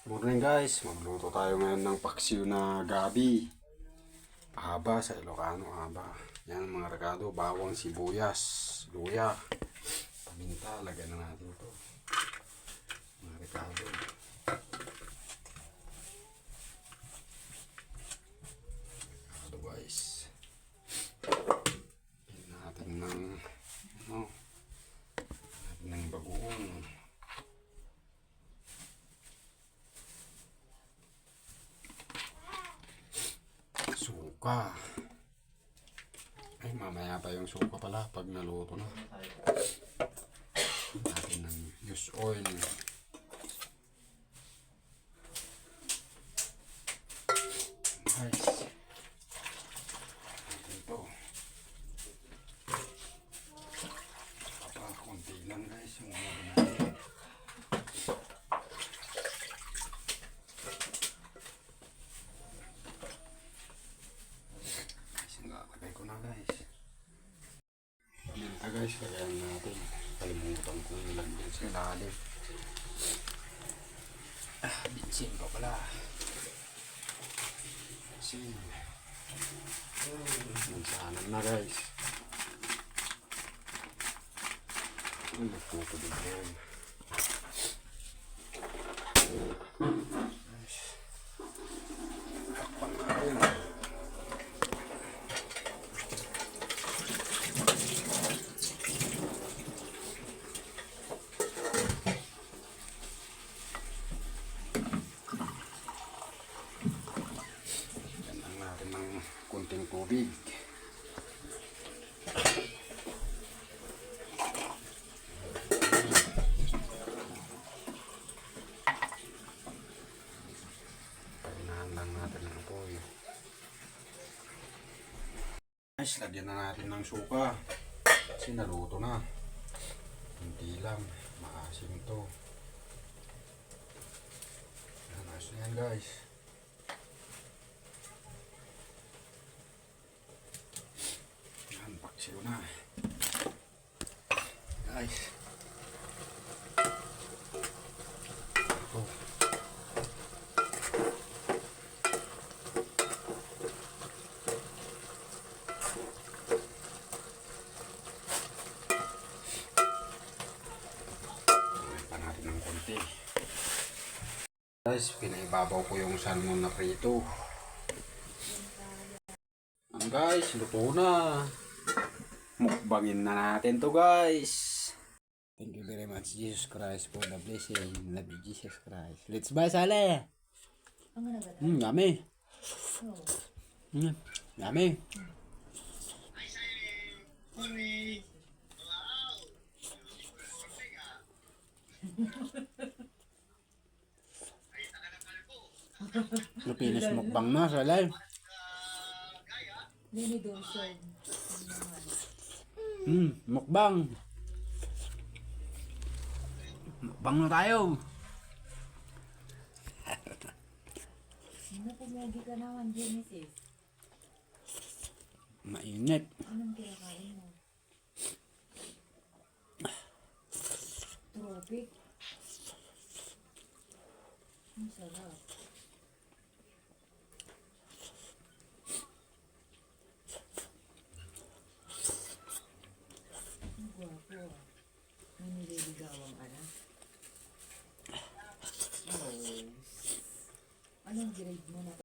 Morning guys, magluto tayo ngayon ng paksiw na gabi. Haba sa Ilocano, haba. Yan mga rekado, bawang, sibuyas, luya, paminta, lagyan na natin ito. Mga rekado. Rekado guys. Pili natin ng, bagoong. Suka. Ay, mamaya pa yung suka pala pag naluto na. Natin ng use oil. Guys. Ito. Konti lang guys yung ulo natin. Lalagay ko na guys. Paminta guys, lagayan natin. Kalimutan ko yung lagyan sa ilalim. Bitsin ko pala. Bitsin. Mansanan na guys. Nagpupulog na yan. Takpan natin. Ng kunting tubig. Painahan lang natin ng apoy. Guys, lagyan na natin ng suka. Kasi naluto na. Hindi lang. Maasim to. Ayos na yan guys. Paksiw na guys. Oh. Pa natin ng konti guys. Pinaibabaw ko yung salmon na prito. Guys, luto na. Mukbangin na natin to guys. Thank you very much Jesus Christ for the blessing. Love you Jesus Christ. Let's buy sale. Yummy. Yummy. Lupinis mukbang na sale. Mukbang. Mukbang na tayo. Napumagi ka naman, Genesis. Mainit. Anong kinakain mo? Tropic. Ang sarap. Ang gwapo ah. May nililigawan ka na. Oh. Anong grade mo na